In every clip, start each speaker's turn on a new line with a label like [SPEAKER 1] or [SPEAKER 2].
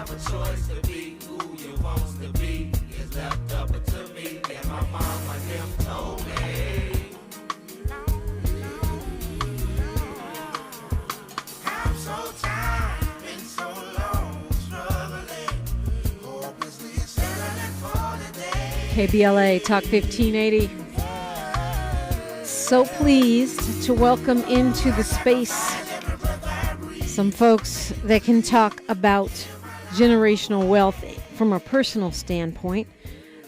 [SPEAKER 1] have a choice to be who you want to be. It's left up to me. Yeah, my mama them told me. I'm so tired, been so long, struggling, hopelessly settling for the day.
[SPEAKER 2] KBLA Talk 1580. So pleased to welcome into the space some folks that can talk about generational wealth from a personal standpoint.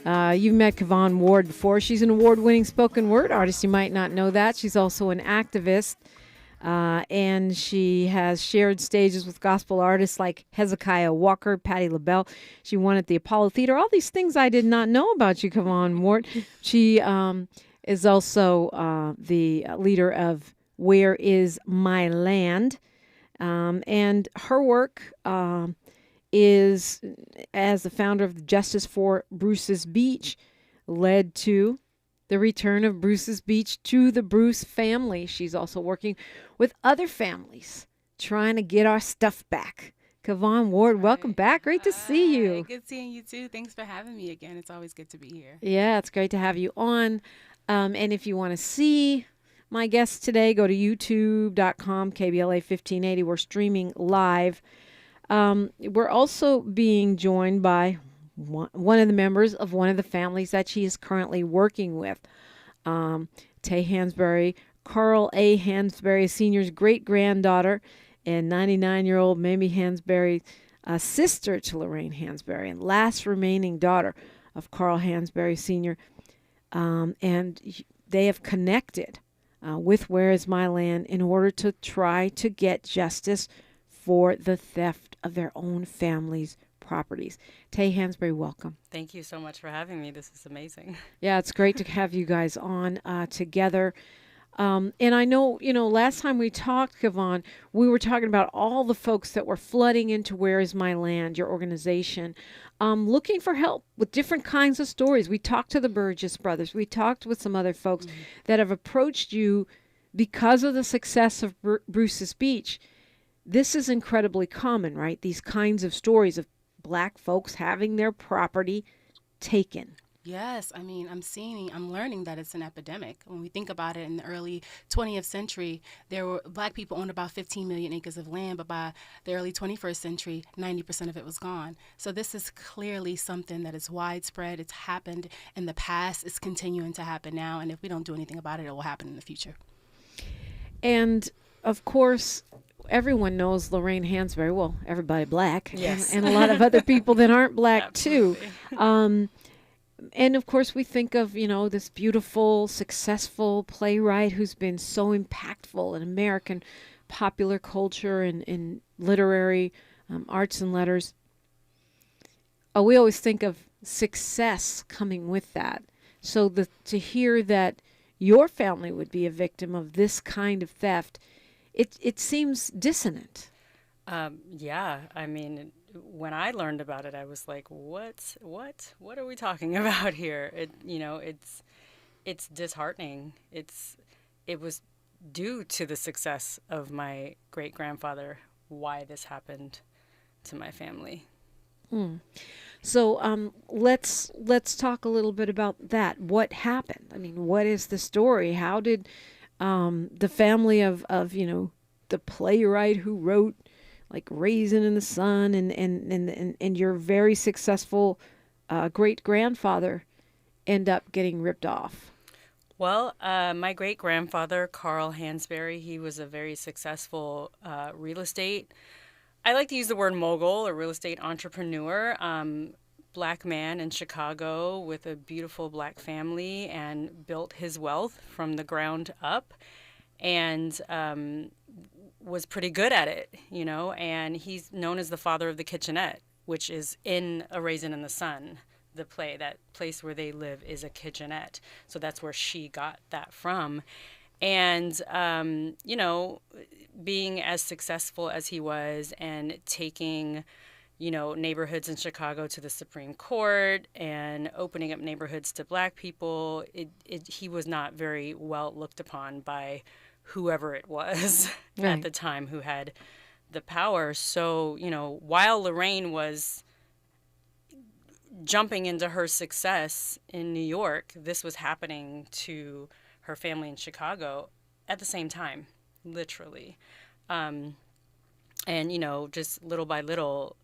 [SPEAKER 2] You've met Kavon Ward before. She's an award-winning spoken word artist. You might not know that. She's also an activist, and she has shared stages with gospel artists like Hezekiah Walker, Patti LaBelle. She won at the Apollo Theater. All these things I did not know about you, Kavon Ward. She is also the leader of Where Is My Land? And her work is, as the founder of Justice for Bruce's Beach, led to the return of Bruce's Beach to the Bruce family. She's also working with other families, trying to get our stuff back. Kavon Ward, welcome back. Great to see you.
[SPEAKER 3] Good seeing you too. Thanks for having me again. It's always good to be here.
[SPEAKER 2] Yeah, it's great to have you on. And if you want to see my guests today, go to youtube.com, KBLA 1580. We're streaming live. We're also being joined by one of the members of one of the families that she is currently working with. Taye Hansberry, Carl A. Hansberry Sr.'s great-granddaughter, and 99-year-old Mamie Hansberry, sister to Lorraine Hansberry, and last remaining daughter of Carl Hansberry Sr. And they have connected with Where Is My Land in order to try to get justice for the theft of their own family's properties. Taye Hansberry, welcome.
[SPEAKER 4] Thank you so much for having me. This is amazing.
[SPEAKER 2] Yeah, it's great to have you guys on together. And I know, last time we talked, Kavon, we were talking about all the folks that were flooding into Where Is My Land, your organization, looking for help with different kinds of stories. We talked to the Burgess brothers. We talked with some other folks that have approached you because of the success of Bruce's Beach. This is incredibly common, right? These kinds of stories of Black folks having their property taken.
[SPEAKER 3] Yes, I mean, I'm learning that it's an epidemic. When we think about it, in the early 20th century, Black people owned about 15 million acres of land, but by the early 21st century, 90% of it was gone. So this is clearly something that is widespread. It's happened in the past. It's continuing to happen now. And if we don't do anything about it, it will happen in the future.
[SPEAKER 2] And, of course, everyone knows Lorraine Hansberry. Well, everybody Black.
[SPEAKER 4] Yes.
[SPEAKER 2] And a lot of other people that aren't Black, too.
[SPEAKER 4] Absolutely.
[SPEAKER 2] And, of course, we think of, this beautiful, successful playwright who's been so impactful in American popular culture and in literary arts and letters. We always think of success coming with that. So to hear that your family would be a victim of this kind of theft, it seems dissonant.
[SPEAKER 4] Yeah, I mean, when I learned about it, I was like, what are we talking about here? It's disheartening. It was due to the success of my great grandfather why this happened to my family.
[SPEAKER 2] So let's talk a little bit about that. What happened? I mean, what is the story? How did the family of the playwright who wrote like Raisin in the Sun and your very successful great-grandfather end up getting ripped off?
[SPEAKER 4] Well, my great-grandfather, Carl Hansberry, he was a very successful real estate, I like to use the word mogul or real estate entrepreneur, Black man in Chicago with a beautiful Black family, and built his wealth from the ground up, and was pretty good at it, and he's known as the father of the kitchenette, which is in A Raisin in the Sun. The play, that place where they live is a kitchenette. So that's where she got that from. And, being as successful as he was and taking, neighborhoods in Chicago to the Supreme Court and opening up neighborhoods to Black people, he was not very well looked upon by whoever it was at the time who had the power. So, while Lorraine was jumping into her success in New York, this was happening to her family in Chicago at the same time, literally. And, just little by little,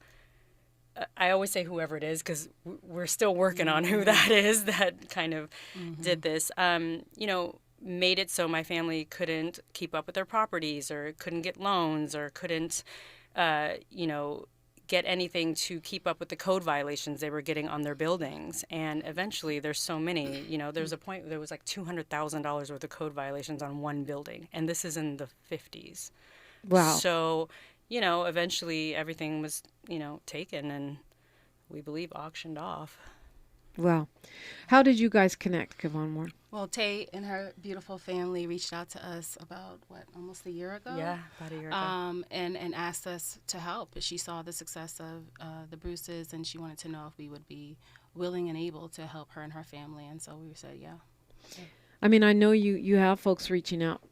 [SPEAKER 4] I always say whoever it is, because we're still working on who that is that kind of did this, made it so my family couldn't keep up with their properties or couldn't get loans or couldn't, get anything to keep up with the code violations they were getting on their buildings. And eventually there's so many, there's a point where there was like $200,000 worth of code violations on one building. And this is in the 50s.
[SPEAKER 2] Wow.
[SPEAKER 4] So, eventually everything was, taken and we believe auctioned off.
[SPEAKER 2] Wow. How did you guys connect, Kavon Ward?
[SPEAKER 3] Well, Taye and her beautiful family reached out to us about, almost a year ago?
[SPEAKER 4] Yeah, about a year ago.
[SPEAKER 3] And asked us to help. She saw the success of the Bruces, and she wanted to know if we would be willing and able to help her and her family. And so we said, yeah.
[SPEAKER 2] I mean, I know you have folks reaching out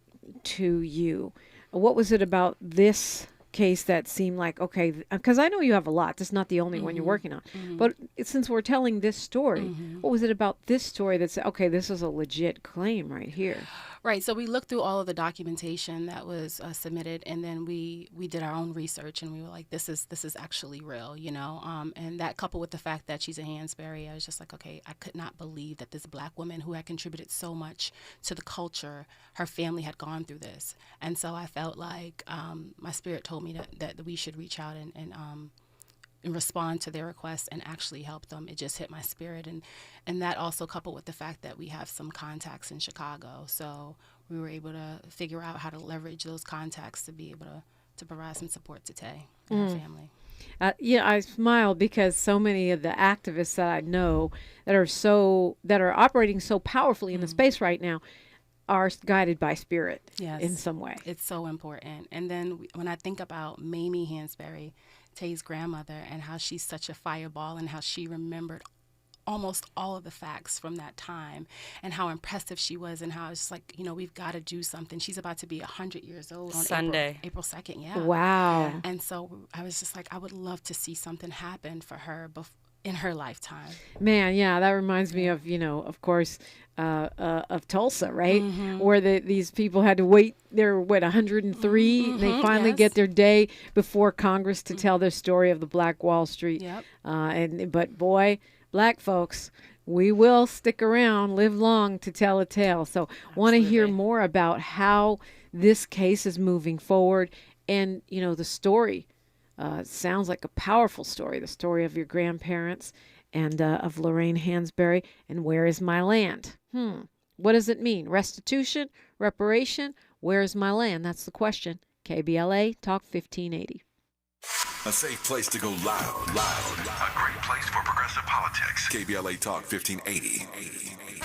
[SPEAKER 2] to you. What was it about this case that seemed like, okay, because I know you have a lot. This is not the only one you're working on. But since we're telling this story, what was it about this story that said, okay, this is a legit claim right here?
[SPEAKER 3] Right. So we looked through all of the documentation that was submitted, and then we did our own research, and we were like, this is actually real, and that coupled with the fact that she's a Hansberry, I was just like, okay, I could not believe that this Black woman who had contributed so much to the culture, her family had gone through this. And so I felt like my spirit told me that we should reach out and respond to their requests and actually help them. It just hit my spirit, and that also coupled with the fact that we have some contacts in Chicago, so we were able to figure out how to leverage those contacts to be able to provide some support to Taye and her family.
[SPEAKER 2] I smile because so many of the activists that I know that are operating so powerfully in the space right now are guided by spirit in some way.
[SPEAKER 3] It's so important. And then when I think about Mamie Hansberry, Taye's grandmother, and how she's such a fireball and how she remembered almost all of the facts from that time and how impressive she was and how it's like, we've got to do something. She's about to be 100 years old on
[SPEAKER 4] Sunday.
[SPEAKER 3] April 2nd. Yeah.
[SPEAKER 2] Wow.
[SPEAKER 3] And so I was just like, I would love to see something happen for her in her lifetime.
[SPEAKER 2] Man, yeah, that reminds me of, of course, of Tulsa, right? Where these people had to wait. They're 103. And they finally get their day before Congress to tell their story of the Black Wall Street.
[SPEAKER 3] Yep.
[SPEAKER 2] But boy, Black folks, we will stick around, live long to tell a tale. So want to hear more about how this case is moving forward, and the story. Sounds like a powerful story, the story of your grandparents and of Lorraine Hansberry and Where Is My Land? What does it mean? Restitution? Reparation? Where is my land? That's the question. KBLA Talk 1580.
[SPEAKER 5] A safe place to go loud. A great place for progressive politics. KBLA Talk 1580.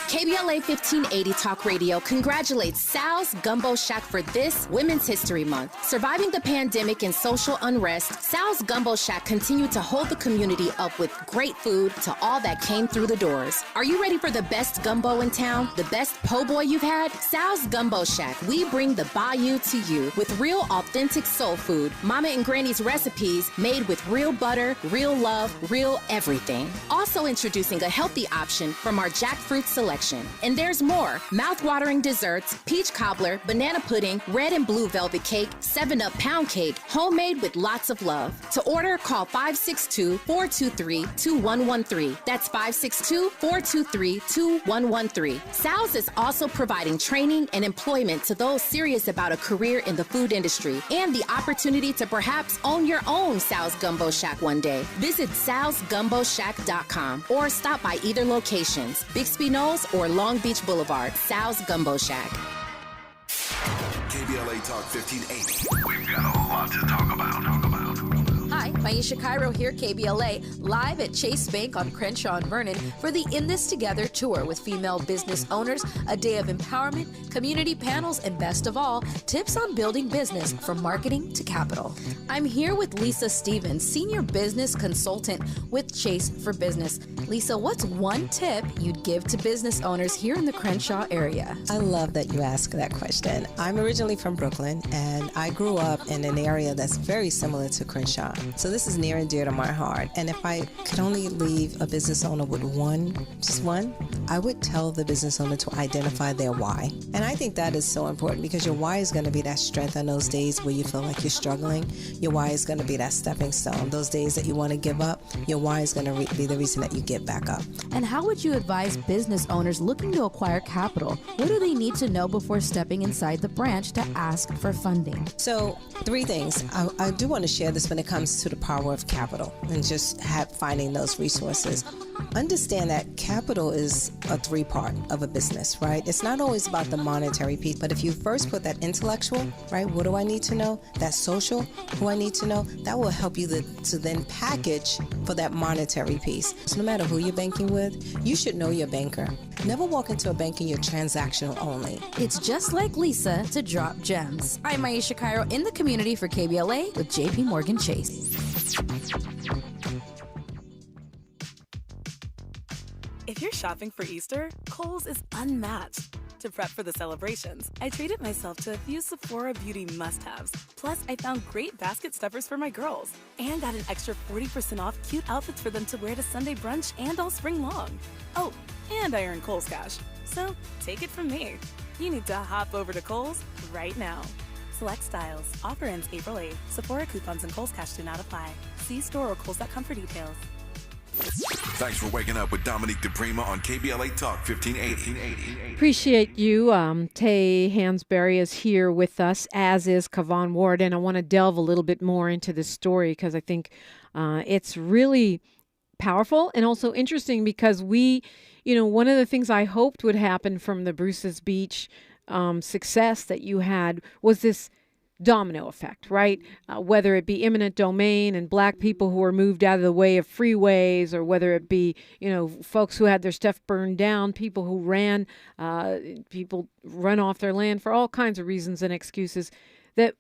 [SPEAKER 6] KBLA 1580 Talk Radio congratulates Sal's Gumbo Shack for this Women's History Month. Surviving the pandemic and social unrest, Sal's Gumbo Shack continued to hold the community up with great food to all that came through the doors. Are you ready for the best gumbo in town? The best po' boy you've had? Sal's Gumbo Shack. We bring the bayou to you with real authentic soul food. Mama and Granny's recipes made with real butter, real love, real everything. Also introducing a healthy option from our jackfruit selection. And there's more. Mouth-watering desserts, peach cobbler, banana pudding, red and blue velvet cake, 7-Up pound cake, homemade with lots of love. To order, call 562-423-2113. That's 562-423-2113. Sal's is also providing training and employment to those serious about a career in the food industry and the opportunity to perhaps own your own Sal's Gumbo Shack one day. Visit salsgumboshack.com or stop by either locations, Bixby Knolls or Long Beach Boulevard. Sal's Gumbo Shack.
[SPEAKER 5] KBLA Talk 1580. We've got a lot to talk about.
[SPEAKER 6] Hi, my Maisha Cairo here, KBLA, live at Chase Bank on Crenshaw and Vernon for the In This Together tour with female business owners, a day of empowerment, community panels, and best of all, tips on building business from marketing to capital. I'm here with Lisa Stevens, Senior Business Consultant with Chase for Business. Lisa, what's one tip you'd give to business owners here in the Crenshaw area?
[SPEAKER 7] I love that you asked that question. I'm originally from Brooklyn, and I grew up in an area that's very similar to Crenshaw. So this is near and dear to my heart. And if I could only leave a business owner with just one, I would tell the business owner to identify their why. And I think that is so important because your why is going to be that strength on those days where you feel like you're struggling. Your why is going to be that stepping stone. Those days that you want to give up, your why is going to be the reason that you get back up.
[SPEAKER 6] And how would you advise business owners looking to acquire capital? What do they need to know before stepping inside the branch to ask for funding?
[SPEAKER 7] So 3 things. I do want to share this when it comes to the power of capital and just finding those resources. Understand that capital is a 3-part of a business, right? It's not always about the monetary piece, but if you first put that intellectual, right, what do I need to know? That social, who I need to know, that will help you to then package for that monetary piece. So no matter who you're banking with, you should know your banker. Never walk into a bank and you're transactional only.
[SPEAKER 6] It's just like Lisa to drop gems. I'm Maisha Cairo in the community for KBLA with JP Morgan Chase.
[SPEAKER 8] If you're shopping for Easter, Kohl's is unmatched. To prep for the celebrations, I treated myself to a few Sephora beauty must-haves. Plus, I found great basket stuffers for my girls and got an extra 40% off cute outfits for them to wear to Sunday brunch and all spring long. Oh, and I earned Kohl's Cash. So, take it from me. You need to hop over to Kohl's right now. Select styles. Offer ends April 8th. Sephora coupons and Kohl's Cash do not apply. See store or Kohl's.com for details.
[SPEAKER 5] Thanks for waking up with Dominique DiPrima on KBLA Talk 1580.
[SPEAKER 2] Appreciate you. Taye Hansberry is here with us, as is Kavon Ward, and I want to delve a little bit more into this story because I think it's really powerful and also interesting because one of the things I hoped would happen from the Bruce's Beach success that you had was this domino effect, right? Whether it be eminent domain and black people who are moved out of the way of freeways, or whether it be, folks who had their stuff burned down, people who people run off their land for all kinds of reasons and excuses, that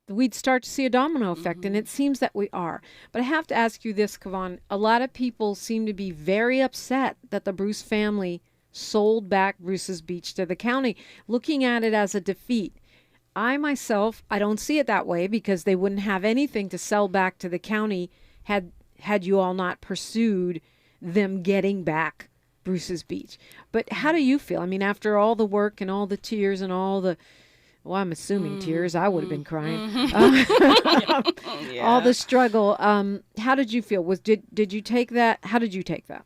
[SPEAKER 2] we'd start to see a domino effect. And it seems that we are. But I have to ask you this, Kavon. A lot of people seem to be very upset that the Bruce family sold back Bruce's Beach to the county, looking at it as a defeat. I myself, I don't see it that way because they wouldn't have anything to sell back to the county had you all not pursued them getting back Bruce's Beach. But how do you feel? I mean, after all the work and all the tears and all the, well, I'm assuming tears, I would have been crying. All the struggle. How did you feel? Did you take that? How did you take that?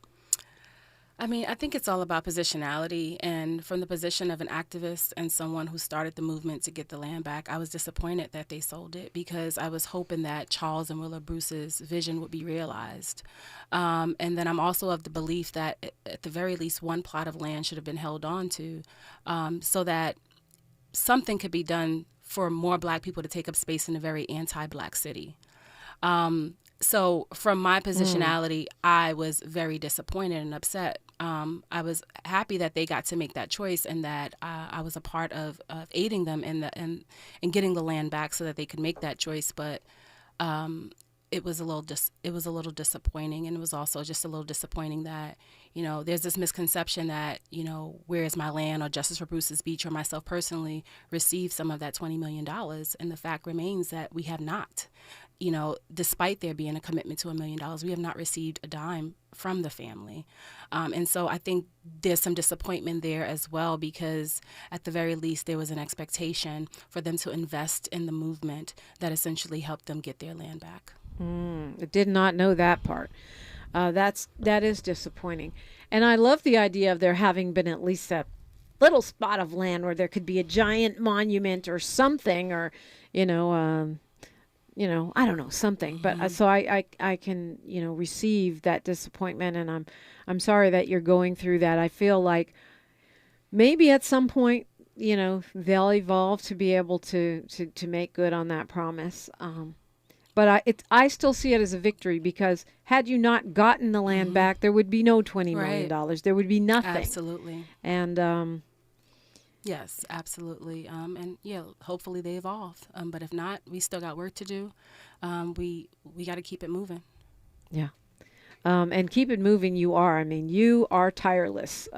[SPEAKER 3] I mean, I think it's all about positionality. And from the position of an activist and someone who started the movement to get the land back, I was disappointed that they sold it because I was hoping that Charles and Willa Bruce's vision would be realized. And then I'm also of the belief that at the very least one plot of land should have been held on to so that something could be done for more black people to take up space in a very anti-black city. So from my positionality, I was very disappointed and upset. I was happy that they got to make that choice and that I was a part of aiding them in getting the land back so that they could make that choice. But it was a little disappointing, and it was also just a little disappointing that there's this misconception that where is my land or Justice for Bruce's Beach or myself personally received some of that $20 million, and the fact remains that we have not. Despite there being a commitment to $1 million, we have not received a dime from the family. And so I think there's some disappointment there as well, because at the very least there was an expectation for them to invest in the movement that essentially helped them get their land back.
[SPEAKER 2] I did not know that part. That is disappointing. And I love the idea of there having been at least a little spot of land where there could be a giant monument or something, or, I don't know, something. But so I can, receive that disappointment, and I'm sorry that you're going through that. I feel like maybe at some point, they'll evolve to be able to make good on that promise. But I still see it as a victory, because had you not gotten the land back, there would be no $20 million. There would be nothing.
[SPEAKER 3] Absolutely.
[SPEAKER 2] And
[SPEAKER 3] yes, absolutely. And yeah, hopefully they evolve. But if not, we still got work to do. We got to keep it moving.
[SPEAKER 2] yeah. And keep it moving. You are. I mean, you are tireless.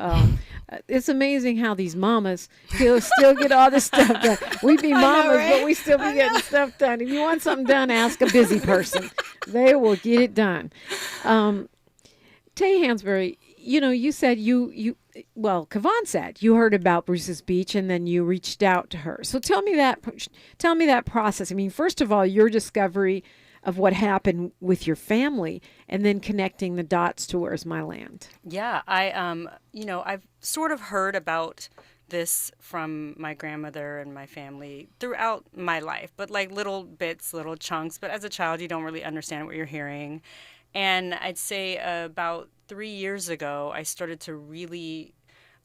[SPEAKER 2] It's amazing how these mamas still get all this stuff done. We be mamas, but we still be getting stuff done. If you want something done, ask a busy person. They will get it done. Taye Hansberry, you said Kavon said you heard about Bruce's Beach and then you reached out to her. So tell me that process. I mean, first of all, your discovery of what happened with your family, and then connecting the dots to Where's My Land.
[SPEAKER 4] Yeah, I've sort of heard about this from my grandmother and my family throughout my life, but like little bits, little chunks. But as a child, you don't really understand what you're hearing. And I'd say about 3 years ago, I started to really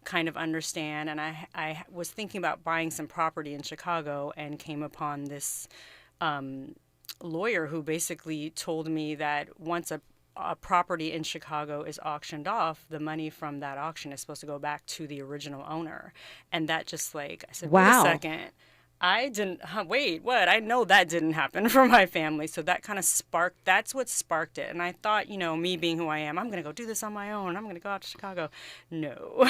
[SPEAKER 4] kind of understand. And I was thinking about buying some property in Chicago and came upon this lawyer who basically told me that once a property in Chicago is auctioned off, the money from that auction is supposed to go back to the original owner. And that just I said,
[SPEAKER 2] wow.
[SPEAKER 4] Wait a second. I didn't, wait, what? I know that didn't happen for my family. So that kind of that's what sparked it. And I thought, me being who I am, I'm going to go do this on my own. I'm going to go out to Chicago. No,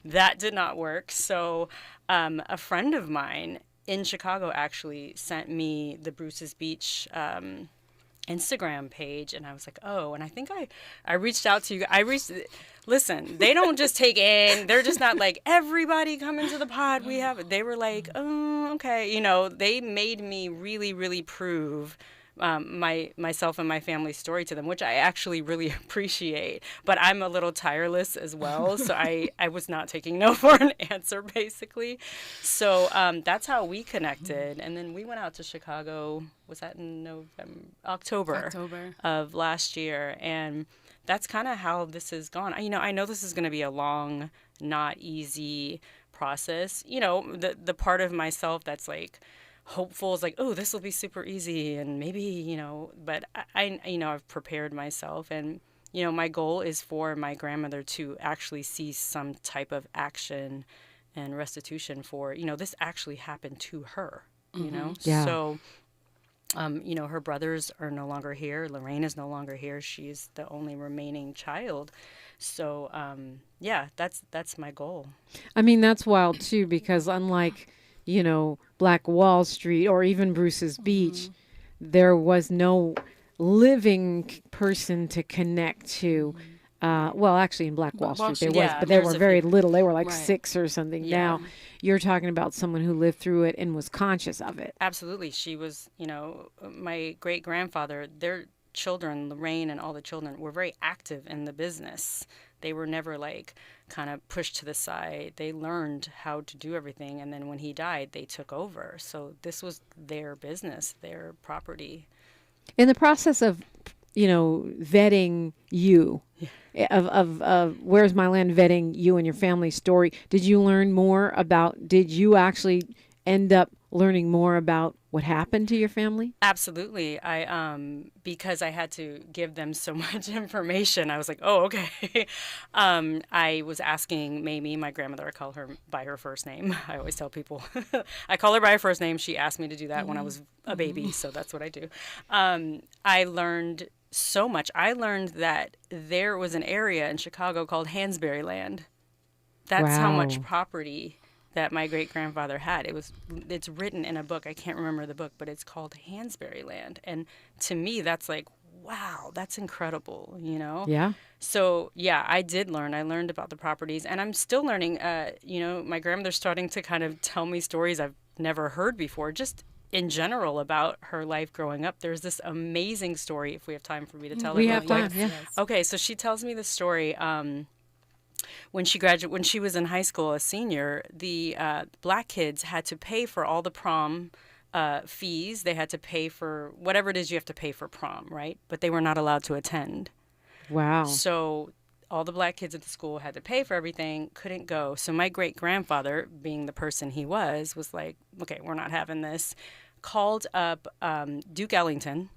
[SPEAKER 4] that did not work. So a friend of mine in Chicago actually sent me the Bruce's Beach Instagram page, and I was like, oh, and I think I reached out to you. Listen, they don't just take in, they're just not like, everybody come into the pod, we have it. They were like, oh, okay. They made me really, really prove myself and my family's story to them, which I actually really appreciate. But I'm a little tireless as well, so I was not taking no for an answer, basically. So that's how we connected. And then we went out to Chicago, was that in October of last year. And that's kind of how this has gone. I know this is going to be a long, not easy process. The part of myself that's like, hopeful is like, oh, this will be super easy, and maybe, but I've prepared myself, and, my goal is for my grandmother to actually see some type of action and restitution for, this actually happened to her,
[SPEAKER 2] Yeah.
[SPEAKER 4] So, her brothers are no longer here. Lorraine is no longer here. She's the only remaining child. So, yeah, that's my goal.
[SPEAKER 2] I mean, that's wild too, because unlike Black Wall Street or even Bruce's Beach, there was no living person to connect to. Well, actually, in Black Wall Street there was, but they were very little. They were like 6 or something. Yeah. Now, you're talking about someone who lived through it and was conscious of it.
[SPEAKER 4] Absolutely. She was, my great-grandfather, their children, Lorraine and all the children, were very active in the business. They were never kind of pushed to the side. They learned how to do everything. And then when he died, they took over. So this was their business, their property.
[SPEAKER 2] In the process of, vetting you, of Where's My Land, vetting you and your family's story, did you actually end up learning more about what happened to your family?
[SPEAKER 4] Absolutely. Because I had to give them so much information, I was like, oh, okay. I was asking Mamie, my grandmother, I call her by her first name. I always tell people, I call her by her first name. She asked me to do that when I was a baby, so that's what I do. I learned so much. I learned that there was an area in Chicago called Hansberry Land. That's how much property that my great-grandfather had. It's written in a book. I can't remember the book, but it's called Hansberry Land. And to me, that's like, wow, that's incredible, Yeah. So, yeah, I did learn. I learned about the properties, and I'm still learning. My grandmother's starting to kind of tell me stories I've never heard before, just in general about her life growing up. There's this amazing story, if we have time for me to tell it.
[SPEAKER 2] We have time, yeah.
[SPEAKER 4] Okay, so she tells me the story. When she was in high school, a senior, the black kids had to pay for all the prom fees. They had to pay for whatever it is you have to pay for prom, right? But they were not allowed to attend.
[SPEAKER 2] Wow.
[SPEAKER 4] So all the black kids at the school had to pay for everything, couldn't go. So my great-grandfather, being the person he was like, okay, we're not having this. called up Duke Ellington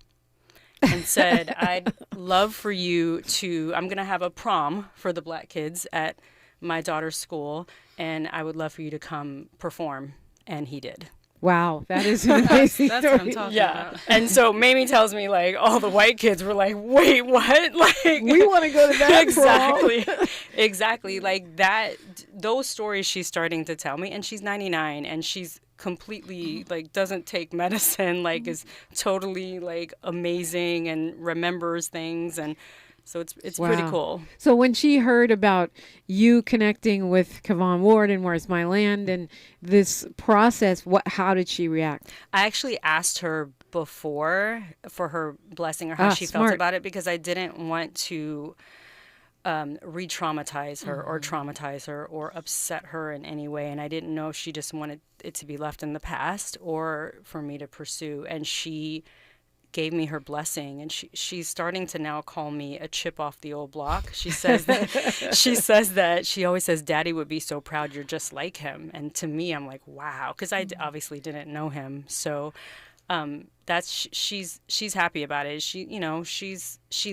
[SPEAKER 4] and said, I'd love for you to, I'm going to have a prom for the black kids at my daughter's school, and I would love for you to come perform. And he did.
[SPEAKER 2] Wow, that is an amazing
[SPEAKER 3] That's
[SPEAKER 2] story.
[SPEAKER 3] what I'm talking
[SPEAKER 4] Yeah.
[SPEAKER 3] about.
[SPEAKER 4] And so Mamie tells me, like, all the white kids were like, wait, what? Like,
[SPEAKER 2] We want to go to that
[SPEAKER 4] exactly. Exactly. Like that, those stories she's starting to tell me. And she's 99 and she's completely, like, doesn't take medicine, like, is totally, like, amazing and remembers things. And so it's pretty
[SPEAKER 2] Wow.
[SPEAKER 4] cool.
[SPEAKER 2] So when she heard about you connecting with Kavon Ward and Where's My Land and this process, how did she react?
[SPEAKER 4] I actually asked her before for her blessing or how she felt
[SPEAKER 2] smart.
[SPEAKER 4] about it, because I didn't want to re-traumatize her or traumatize her or upset her in any way. And I didn't know if she just wanted it to be left in the past or for me to pursue. And she gave me her blessing, and she's starting to now call me a chip off the old block. She says that she always says, Daddy would be so proud you're just like him. And to me, I'm like, wow, because I obviously didn't know him. So that's she's happy about it. She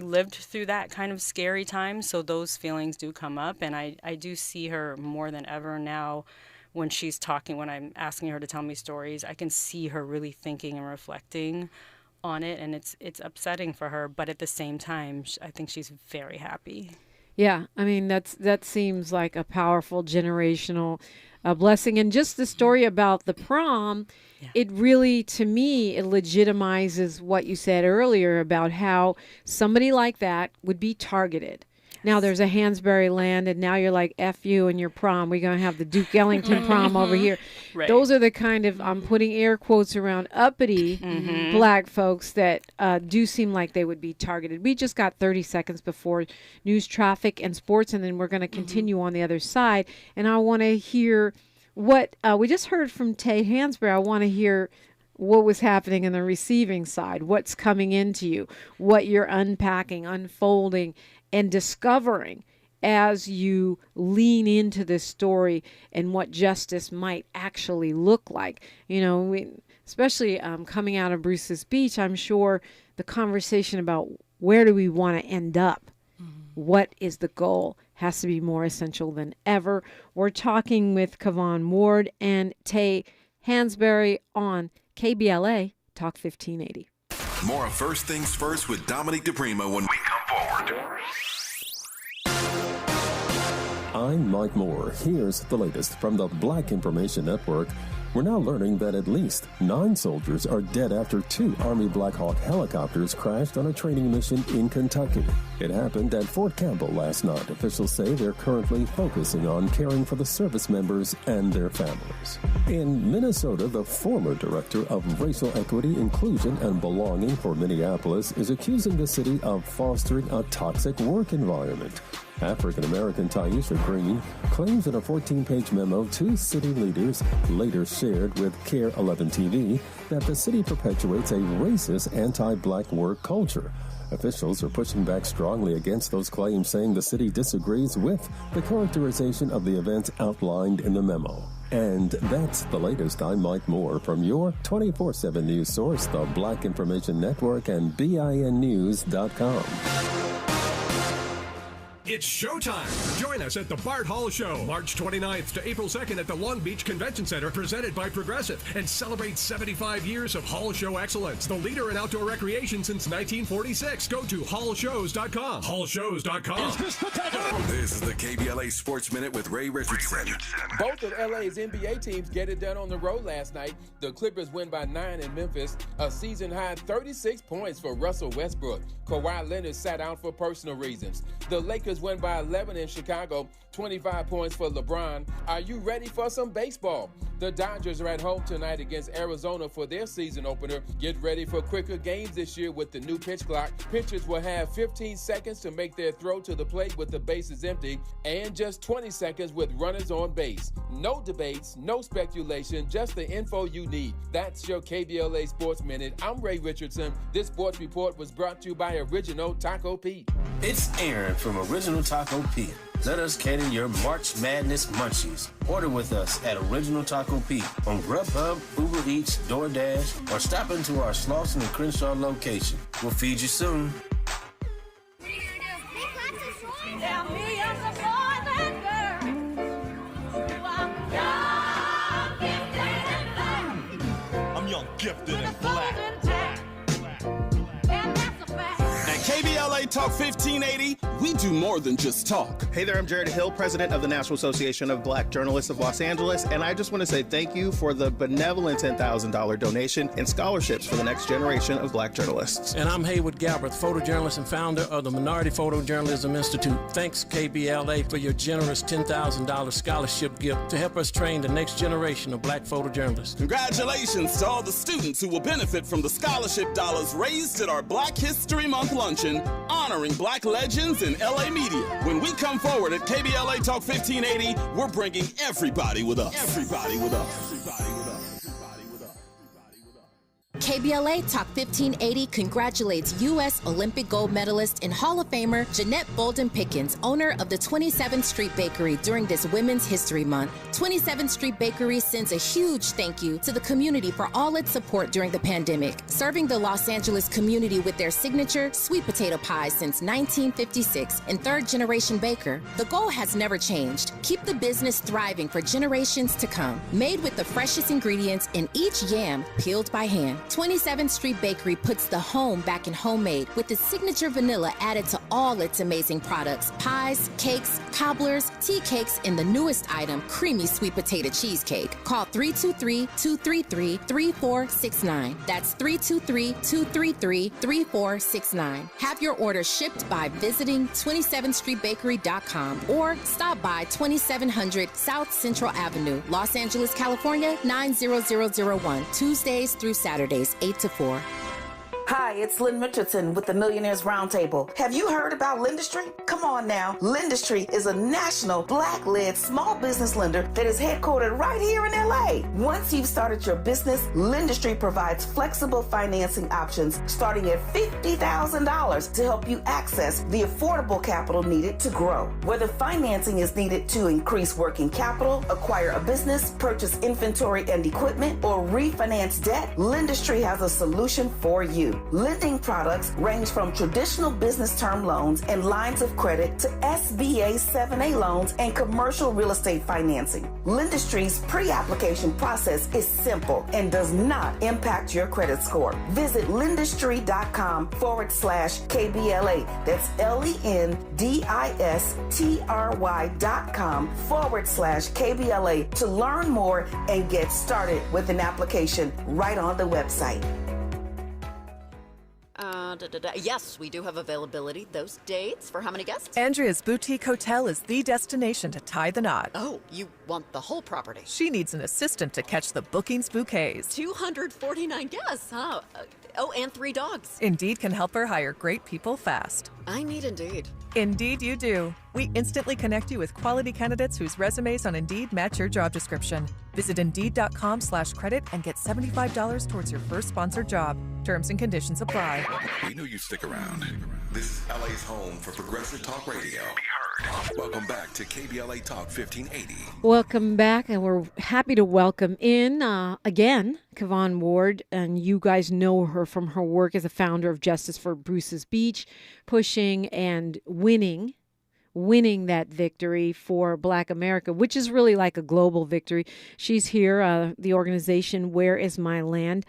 [SPEAKER 4] lived through that kind of scary time, so those feelings do come up, and I do see her more than ever now. When she's talking, when I'm asking her to tell me stories, I can see her really thinking and reflecting on it, and it's upsetting for her, but at the same time I think she's very happy.
[SPEAKER 2] Yeah, I mean that seems like a powerful generational blessing. And just the story about the prom, it really, to me, it legitimizes what you said earlier about how somebody like that would be targeted. Now there's a Hansberry land, and now you're like, F you and your prom. We're going to have the Duke Ellington prom over here.
[SPEAKER 4] Right.
[SPEAKER 2] Those are the kind of, I'm putting air quotes around, uppity black folks that do seem like they would be targeted. We just got 30 seconds before news, traffic, and sports, and then we're going to continue on the other side. And I want to hear what, we just heard from Taye Hansberry. I want to hear what was happening in the receiving side, what's coming into you, what you're unpacking, unfolding, and discovering as you lean into this story and what justice might actually look like. You know, especially coming out of Bruce's speech, I'm sure the conversation about where do we want to end up, what is the goal, has to be more essential than ever. We're talking with Kavon Ward and Taye Hansberry on KBLA Talk 1580.
[SPEAKER 5] More of First Things First with Dominique DiPrima when we come forward.
[SPEAKER 9] I'm Mike Moore. Here's the latest from the Black Information Network. We're now learning that at least 9 soldiers are dead after 2 Army Black Hawk helicopters crashed on a training mission in Kentucky. It happened at Fort Campbell last night. Officials say they're currently focusing on caring for the service members and their families. In Minnesota, the former director of Racial Equity, Inclusion, and Belonging for Minneapolis is accusing the city of fostering a toxic work environment. African-American Taisha Green claims in a 14-page memo 2 city leaders later shared with Care 11 TV that the city perpetuates a racist anti-black work culture. Officials are pushing back strongly against those claims, saying the city disagrees with the characterization of the events outlined in the memo. And that's the latest. I'm Mike Moore from your 24/7 news source, the Black Information Network and BINnews.com.
[SPEAKER 10] It's showtime. Join us at the Bart Hall Show, March 29th to April 2nd at the Long Beach Convention Center, presented by Progressive, and celebrate 75 years of Hall Show excellence, the leader in outdoor recreation since 1946. Go to hallshows.com. Hallshows.com.
[SPEAKER 5] This is the KBLA Sports Minute with Ray Richardson.
[SPEAKER 11] Both of LA's NBA teams get it done on the road last night. The Clippers win by 9 in Memphis, a season-high 36 points for Russell Westbrook. Kawhi Leonard sat out for personal reasons. The Lakers win by 11 in Chicago, 25 points for LeBron. Are you ready for some baseball? The Dodgers are at home tonight against Arizona for their season opener. Get ready for quicker games this year with the new pitch clock. Pitchers will have 15 seconds to make their throw to the plate with the bases empty, and just 20 seconds with runners on base. No debates, no speculation, just the info you need. That's your KBLA Sports Minute. I'm Ray Richardson. This sports report was brought to you by Original Taco Pete.
[SPEAKER 12] It's Aaron from Original Taco P. Let us cater your March Madness munchies. Order with us at Original Taco P on Grubhub, Uber Eats, DoorDash, or stop into our Slauson and Crenshaw location. We'll feed you soon.
[SPEAKER 13] I'm young, gifted, and black. KBLA Talk 1580, we do more than just talk.
[SPEAKER 14] Hey there, I'm Jared Hill, president of the National Association of Black Journalists of Los Angeles, and I just want to say thank you for the benevolent $10,000 donation and scholarships for the next generation of black journalists.
[SPEAKER 15] And I'm Haywood Galbraith, photojournalist and founder of the Minority Photojournalism Institute. Thanks, KBLA, for your generous $10,000 scholarship gift to help us train the next generation of black photojournalists.
[SPEAKER 13] Congratulations to all the students who will benefit from the scholarship dollars raised at our Black History Month luncheon honoring black legends in LA media. When we come forward at KBLA Talk 1580, we're bringing everybody with us. Everybody with us. Everybody with us.
[SPEAKER 6] KBLA Talk 1580 congratulates U.S. Olympic gold medalist and Hall of Famer Jeanette Bolden Pickens, owner of the 27th Street Bakery, during this Women's History Month. 27th Street Bakery sends a huge thank you to the community for all its support during the pandemic, serving the Los Angeles community with their signature sweet potato pie since 1956 and third-generation baker. The goal has never changed. Keep the business thriving for generations to come. Made with the freshest ingredients in each yam peeled by hand. 27th Street Bakery puts the home back in homemade with its signature vanilla added to all its amazing products. Pies, cakes, cobblers, tea cakes, and the newest item, creamy sweet potato cheesecake. Call 323-233-3469. That's 323-233-3469. Have your order shipped by visiting 27thstreetbakery.com or stop by 2700 South Central Avenue, Los Angeles, California, 90001, Tuesdays through Saturdays, 8 to 4.
[SPEAKER 16] Hi, it's Lynn Richardson with the Millionaires Roundtable. Have you heard about Lendistry? Come on now. Lendistry is a national black-led small business lender that is headquartered right here in LA. Once you've started your business, Lendistry provides flexible financing options starting at $50,000 to help you access the affordable capital needed to grow. Whether financing is needed to increase working capital, acquire a business, purchase inventory and equipment, or refinance debt, Lendistry has a solution for you. Lending products range from traditional business term loans and lines of credit to SBA 7A loans and commercial real estate financing. Lendistry's pre-application process is simple and does not impact your credit score. Visit lendistry.com/KBLA. That's LENDISTRY.com/KBLA to learn more and get started with an application right on the website.
[SPEAKER 17] Yes, we do have availability. Those dates for how many guests?
[SPEAKER 18] Andrea's Boutique Hotel is the destination to tie the knot.
[SPEAKER 17] Oh, you want the whole property?
[SPEAKER 18] She needs an assistant to catch the bookings bouquets.
[SPEAKER 17] 249 guests, huh? Oh, and 3 dogs.
[SPEAKER 18] Indeed can help her hire great people fast.
[SPEAKER 17] I need Indeed.
[SPEAKER 18] Indeed you do. We instantly connect you with quality candidates whose resumes on Indeed match your job description. Visit Indeed.com/credit and get $75 towards your first sponsored job. Terms and conditions apply.
[SPEAKER 5] We knew you'd stick around. This is LA's home for progressive talk radio. Be heard. Welcome back to KBLA Talk 1580.
[SPEAKER 2] Welcome back, and we're happy to welcome in again Kavon Ward, and you guys know her from her work as a founder of Justice for Bruce's Beach, pushing and winning that victory for Black America, which is really like a global victory. She's here. The organization Where Is My Land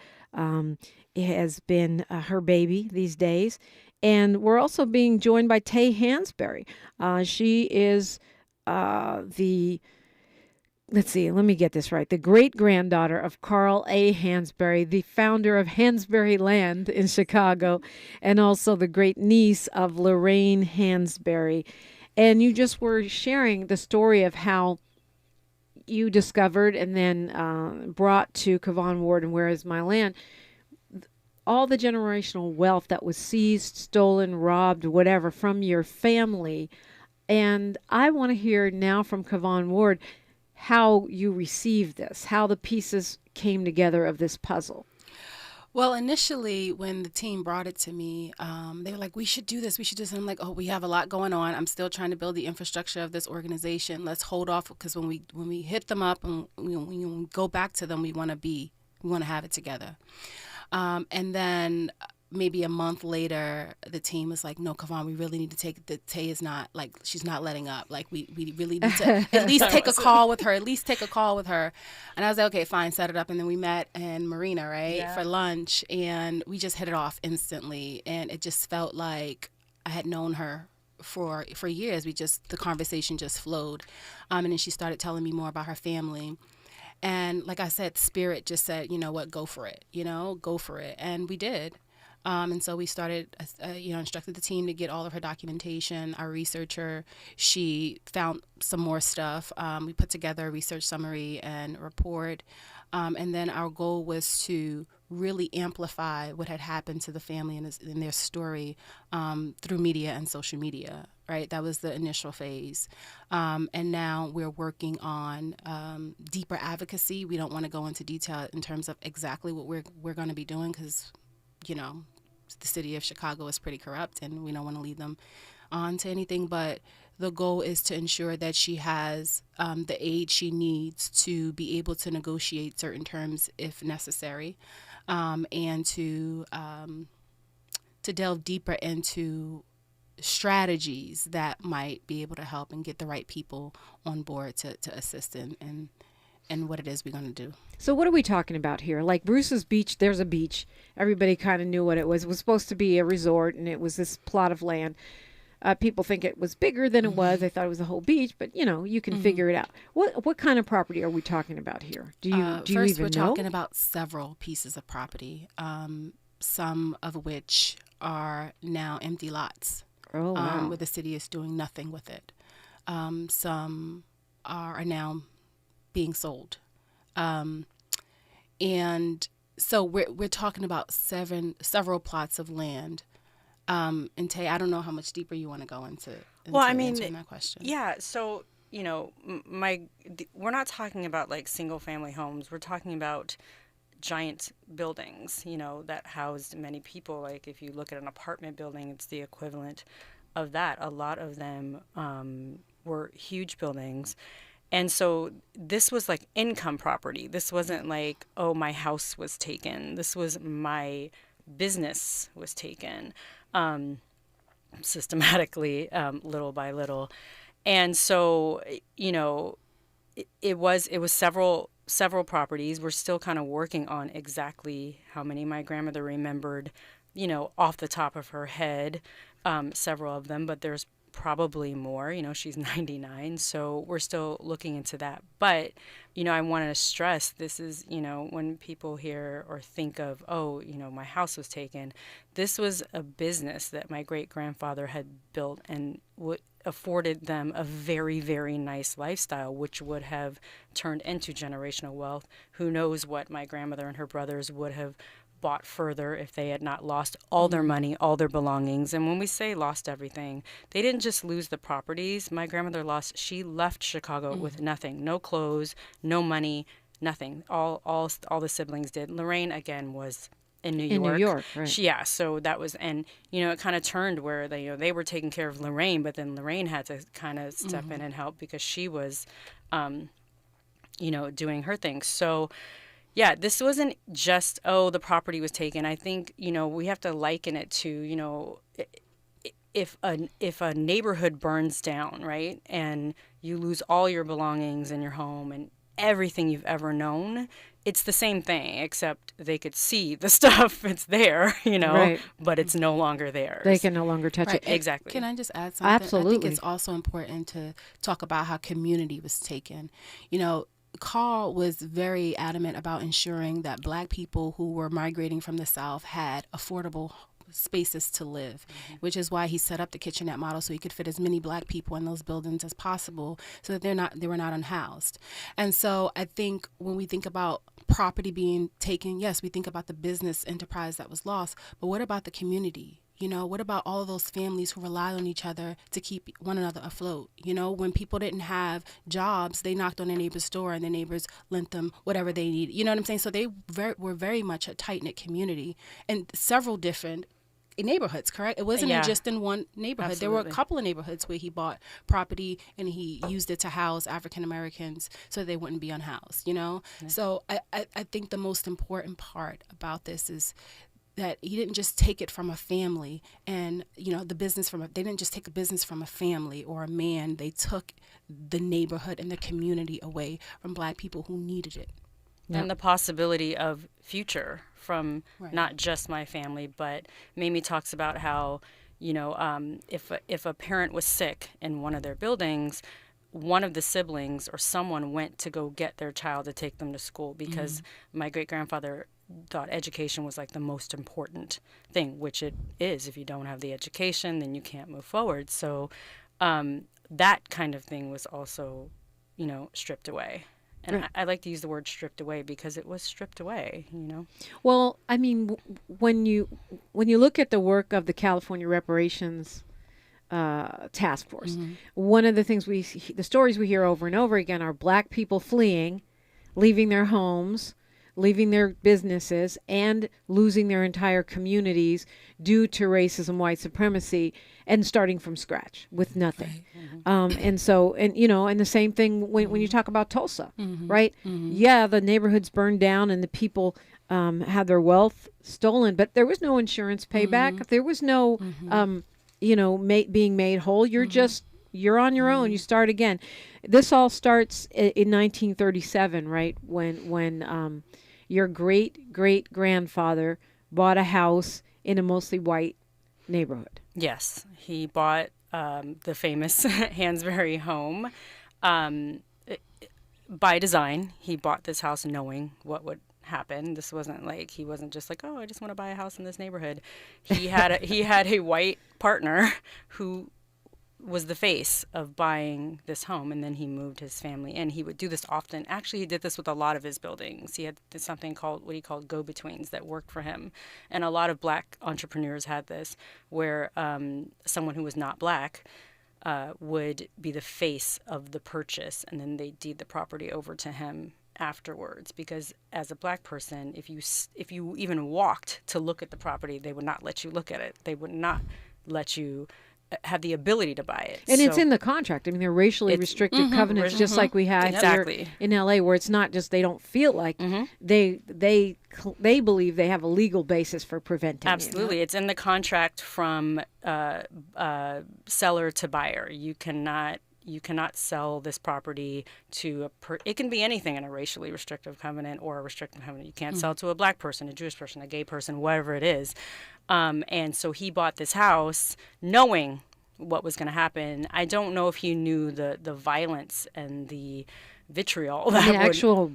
[SPEAKER 2] it has been her baby these days. And we're also being joined by Taye Hansberry. She is the great-granddaughter of Carl A. Hansberry, the founder of Hansberry Land in Chicago, and also the great niece of Lorraine Hansberry. And you just were sharing the story of how you discovered and then brought to Kavon Ward and Where Is My Land all the generational wealth that was seized, stolen, robbed, whatever, from your family. And I want to hear now from Kavon Ward how you received this, how the pieces came together of this puzzle.
[SPEAKER 3] Well, initially, when the team brought it to me, they were like, we should do this. We should do this. And I'm like, oh, we have a lot going on. I'm still trying to build the infrastructure of this organization. Let's hold off, because when we hit them up and when we go back to them, we want to have it together. And then maybe a month later, the team was like, no, Kavon, we really need to take the Taye is not, like, she's not letting up. Like, we really need to at least take a call with her, And I was like, okay, fine, set it up. And then we met in Marina, right, for lunch. And we just hit it off instantly. And it just felt like I had known her for years. The conversation just flowed. And then she started telling me more about her family. And like I said, Spirit just said, you know what, go for it, go for it. And we did. And so we started, instructed the team to get all of her documentation. Our researcher, she found some more stuff. We put together a research summary and report. And then our goal was to really amplify what had happened to the family and their story through media and social media, right? That was the initial phase. And now we're working on deeper advocacy. We don't want to go into detail in terms of exactly what we're going to be doing, because the city of Chicago is pretty corrupt and we don't want to lead them on to anything. But the goal is to ensure that she has the aid she needs to be able to negotiate certain terms if necessary, and to delve deeper into strategies that might be able to help and get the right people on board to assist in what it is we're going to do.
[SPEAKER 2] So what are we talking about here? Like Bruce's Beach, there's a beach. Everybody kind of knew what it was. It was supposed to be a resort, and it was this plot of land. People think it was bigger than it was. They thought it was a whole beach, but you can figure it out. What kind of property are we talking about here? Do you
[SPEAKER 3] first,
[SPEAKER 2] even know?
[SPEAKER 3] We're talking about several pieces of property, some of which are now empty lots.
[SPEAKER 2] Oh, wow.
[SPEAKER 3] Where the city is doing nothing with it. Some are now being sold. And so we're talking about several plots of land. And Taye, I don't know how much deeper you want to go into answering that question.
[SPEAKER 4] Yeah. So, we're not talking about like single family homes. We're talking about giant buildings, that housed many people. Like if you look at an apartment building, it's the equivalent of that. A lot of them were huge buildings. And so this was like income property. This wasn't like, oh, my house was taken. This was my business was taken systematically, little by little. And so, it was several properties. We're still kind of working on exactly how many my grandmother remembered, off the top of her head, several of them, but there's probably more. She's 99, so we're still looking into that. But I want to stress, this is when people hear or think of, oh, my house was taken, this was a business that my great grandfather had built and afforded them a very, very nice lifestyle, which would have turned into generational wealth. Who knows what my grandmother and her brothers would have bought further if they had not lost all their money, all their belongings. And when we say lost everything, they didn't just lose the properties. My grandmother she left Chicago with nothing, no clothes, no money, nothing. All the siblings did. Lorraine, again, was in New York.
[SPEAKER 2] In New York, right.
[SPEAKER 4] So that was, and, it kind of turned where they were taking care of Lorraine, but then Lorraine had to kind of step in and help because she was, doing her thing. So, yeah, this wasn't just, oh, the property was taken. I think, we have to liken it to, if a neighborhood burns down, right, and you lose all your belongings in your home and everything you've ever known, it's the same thing, except they could see the stuff. It's there,
[SPEAKER 2] right.
[SPEAKER 4] But it's no longer theirs.
[SPEAKER 2] They can no longer touch it.
[SPEAKER 4] Exactly.
[SPEAKER 3] Can I just add something?
[SPEAKER 2] Absolutely.
[SPEAKER 3] I think it's also important to talk about how community was taken. Carl was very adamant about ensuring that Black people who were migrating from the South had affordable spaces to live, which is why he set up the kitchenette model so he could fit as many Black people in those buildings as possible so that they were not unhoused. And so I think when we think about property being taken, yes, we think about the business enterprise that was lost, but what about the community? What about all of those families who relied on each other to keep one another afloat? When people didn't have jobs, they knocked on their neighbor's door and their neighbors lent them whatever they needed. You know what I'm saying? So they were very much a tight-knit community and several different neighborhoods, correct? It wasn't just in one neighborhood.
[SPEAKER 4] Absolutely.
[SPEAKER 3] There were a couple of neighborhoods where he bought property and he used it to house African Americans so they wouldn't be unhoused, So I think the most important part about this is that he didn't just take it from a family and, the business they didn't just take a business from a family or a man. They took the neighborhood and the community away from Black people who needed it.
[SPEAKER 4] And the possibility of future from not just my family, but Mamie talks about how, if a parent was sick in one of their buildings, one of the siblings or someone went to go get their child to take them to school because my great-grandfather thought education was like the most important thing, which it is. If you don't have the education, then you can't move forward. So that kind of thing was also, stripped away. And I like to use the word stripped away because it was stripped away,
[SPEAKER 2] Well, I mean, when you look at the work of the California Reparations Task Force, one of the things the stories we hear over and over again are Black people fleeing, leaving their homes, leaving their businesses, and losing their entire communities due to racism, white supremacy, and starting from scratch with nothing. And the same thing when you talk about Tulsa, right? Yeah, the neighborhoods burned down and the people had their wealth stolen, but there was no insurance payback. There was no, being made whole. You're on your own. You start again. This all starts in 1937, right? When your great-great-grandfather bought a house in a mostly white neighborhood.
[SPEAKER 4] Yes, he bought the famous Hansberry home. By design, he bought this house knowing what would happen. This wasn't like, he wasn't just like, oh, I just want to buy a house in this neighborhood. He had a white partner who was the face of buying this home, and then he moved his family in. He would do this often. Actually, he did this with a lot of his buildings. He had something called what he called go-betweens that worked for him, and a lot of Black entrepreneurs had this, where someone who was not Black would be the face of the purchase, and then they deed the property over to him afterwards. Because as a Black person, if you even walked to look at the property, they would not let you look at it. They would not let you have the ability to buy it.
[SPEAKER 2] And it's in the contract. I mean, they're racially restricted covenants, just like we have here in LA, where it's not just they don't feel like they believe they have a legal basis for preventing.
[SPEAKER 4] Absolutely, it's in the contract from seller to buyer. You cannot sell this property to it can be anything in a racially restrictive covenant or a restrictive covenant. You can't sell to a Black person, a Jewish person, a gay person, whatever it is. And so he bought this house knowing what was going to happen. I don't know if he knew the violence and the vitriol that
[SPEAKER 2] actual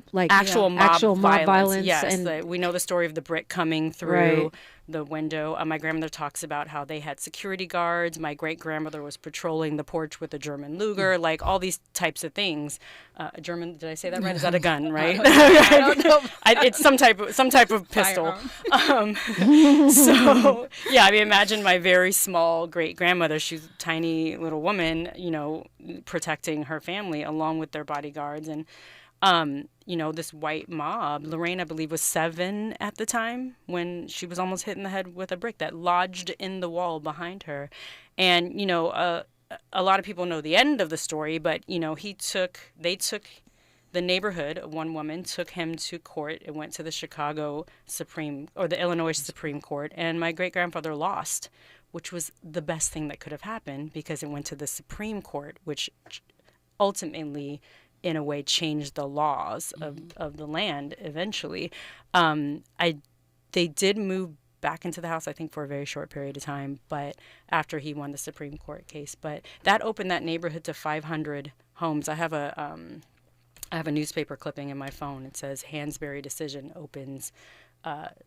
[SPEAKER 2] mob
[SPEAKER 4] violence. Yes, we know the story of the brick coming through the window. My grandmother talks about how they had security guards. My great-grandmother was patrolling the porch with a German Luger, like all these types of things. A German, did I say that right? Is that a gun, right?
[SPEAKER 3] I don't know.
[SPEAKER 4] It's some type of pistol. So yeah, I mean, imagine my very small great-grandmother. She's a tiny little woman, protecting her family along with their bodyguards. And this white mob, Lorraine, I believe, was 7 at the time when she was almost hit in the head with a brick that lodged in the wall behind her. And, a lot of people know the end of the story, but, they took the neighborhood, one woman took him to court. It went to the the Illinois Supreme Court, and my great-grandfather lost, which was the best thing that could have happened because it went to the Supreme Court, which ultimately, in a way, changed the laws of the land eventually. They did move back into the house, I think, for a very short period of time, but after he won the Supreme Court case. But that opened that neighborhood to 500 homes. I have a newspaper clipping in my phone. It says, Hansberry decision opens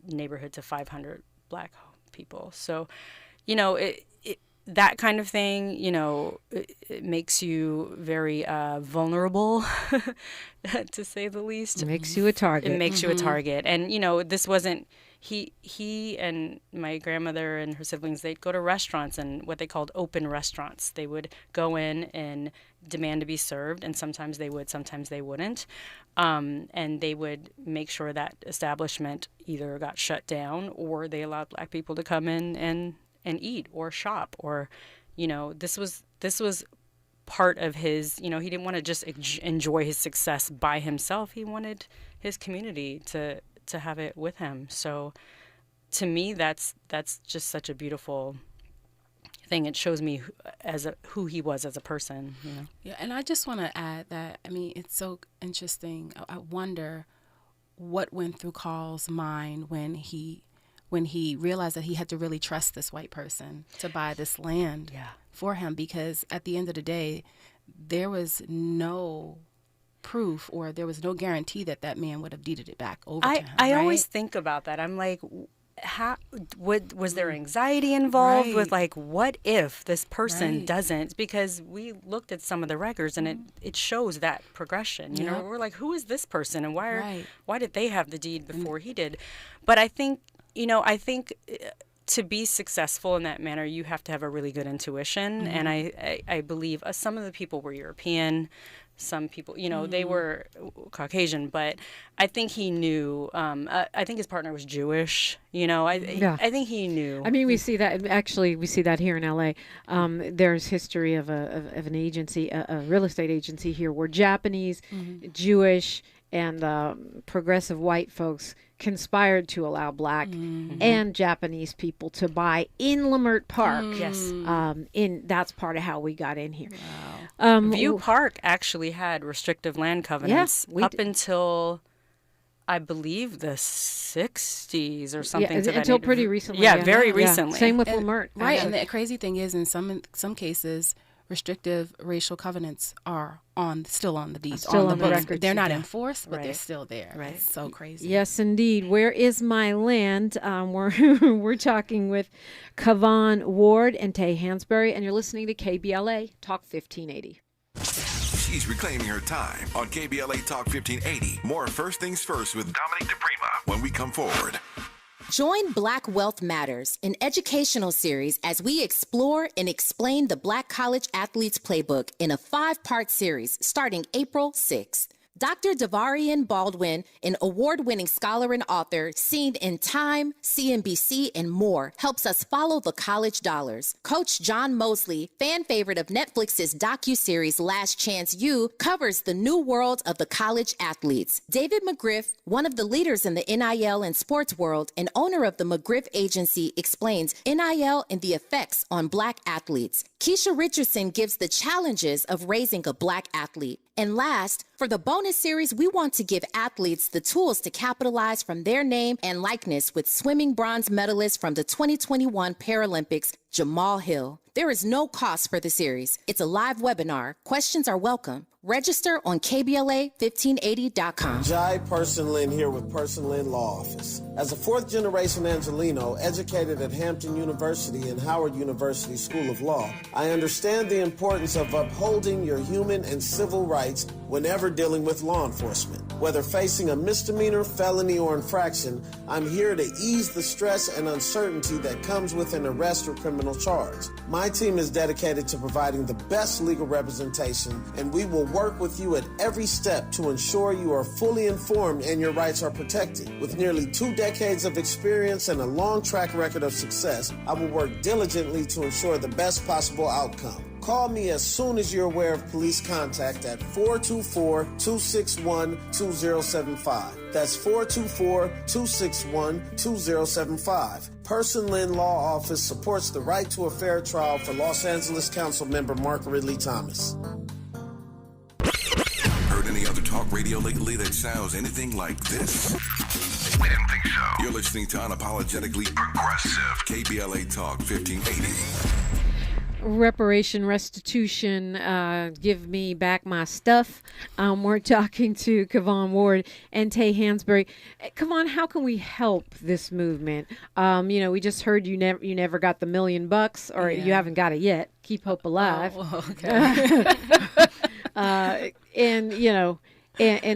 [SPEAKER 4] neighborhood to 500 Black people. So, that kind of thing, it makes you very vulnerable, to say the least.
[SPEAKER 2] It makes you a target.
[SPEAKER 4] It makes you a target. And, this wasn't, he and my grandmother and her siblings, they'd go to restaurants, and what they called open restaurants. They would go in and demand to be served, and sometimes they would, sometimes they wouldn't. And they would make sure that establishment either got shut down or they allowed Black people to come in and eat or shop, or this was part of his, he didn't want to just enjoy his success by himself. He wanted his community to have it with him. So to me, that's just such a beautiful thing. It shows me who he was as a person.
[SPEAKER 3] Yeah, and I just want to add that, it's so interesting. I wonder what went through Carl's mind when he realized that he had to really trust this white person to buy this land for him, because at the end of the day, there was no proof or there was no guarantee that man would have deeded it back over to him.
[SPEAKER 4] I always think about that. I'm like, how was there anxiety involved with, like, what if this person doesn't? Because we looked at some of the records and it shows that progression. We're like, who is this person and why did they have the deed before he did? But I think to be successful in that manner, you have to have a really good intuition. And I believe some of the people were European, some people, they were Caucasian, but I think he knew. I think his partner was Jewish. I think he knew.
[SPEAKER 2] We see that. Actually, we see that here in LA. There's history of an agency, a real estate agency here, where Japanese, Jewish, and progressive white folks conspired to allow Black and Japanese people to buy in Lamert Park.
[SPEAKER 4] Yes.
[SPEAKER 2] That's part of how we got in here.
[SPEAKER 4] View Park actually had restrictive land covenants up until, I believe, the 60s or something.
[SPEAKER 2] Until pretty recently.
[SPEAKER 4] Yeah, very recently.
[SPEAKER 2] Same with Lamert.
[SPEAKER 3] Right, and the crazy thing is, in some cases, restrictive racial covenants are still on the deeds,
[SPEAKER 2] still
[SPEAKER 3] on the
[SPEAKER 2] records.
[SPEAKER 3] They're not enforced, but they're still there.
[SPEAKER 2] Right.
[SPEAKER 3] It's so crazy.
[SPEAKER 2] Yes, indeed. Where is my land? We're talking with Kavon Ward and Taye Hansberry, and you're listening to KBLA Talk 1580.
[SPEAKER 5] She's reclaiming her time on KBLA Talk 1580. More First Things First with Dominique DiPrima when we come forward.
[SPEAKER 6] Join Black Wealth Matters, an educational series as we explore and explain the Black College Athletes Playbook in a 5-part series starting April 6th. Dr. Davarian Baldwin, an award-winning scholar and author, seen in Time, CNBC, and more, helps us follow the college dollars. Coach John Mosley, fan favorite of Netflix's docuseries Last Chance U, covers the new world of the college athletes. David McGriff, one of the leaders in the NIL and sports world and owner of the McGriff Agency, explains NIL and the effects on Black athletes. Keisha Richardson gives the challenges of raising a Black athlete. And last, for the bonus series, we want to give athletes the tools to capitalize from their name and likeness with swimming bronze medalist from the 2021 Paralympics, Jamal Hill. There is no cost for the series. It's a live webinar. Questions are welcome. Register on KBLA1580.com.
[SPEAKER 19] Jai Person Lynn here with Person Lynn Law Office. As a fourth-generation Angelino, educated at Hampton University and Howard University School of Law, I understand the importance of upholding your human and civil rights whenever dealing with law enforcement. Whether facing a misdemeanor, felony, or infraction, I'm here to ease the stress and uncertainty that comes with an arrest or criminal charge. My team is dedicated to providing the best legal representation, and we will work with you at every step to ensure you are fully informed and your rights are protected. With nearly 2 decades of experience and a long track record of success, I will work diligently to ensure the best possible outcome. Call me as soon as you're aware of police contact at 424-261-2075. That's 424-261-2075. Person Lynn Law Office supports the right to a fair trial for Los Angeles Council member Margaret Lee Thomas.
[SPEAKER 5] Heard any other talk radio lately that sounds anything like this? We didn't think so. You're listening to Unapologetically Progressive KBLA Talk 1580.
[SPEAKER 2] restitution, give me back my stuff. We're talking to Kavon Ward and Taye Hansberry. Kavon, how can we help this movement? We just heard you never got the $1 million, or you haven't got it yet. Keep hope alive.
[SPEAKER 3] Oh, okay.
[SPEAKER 2] And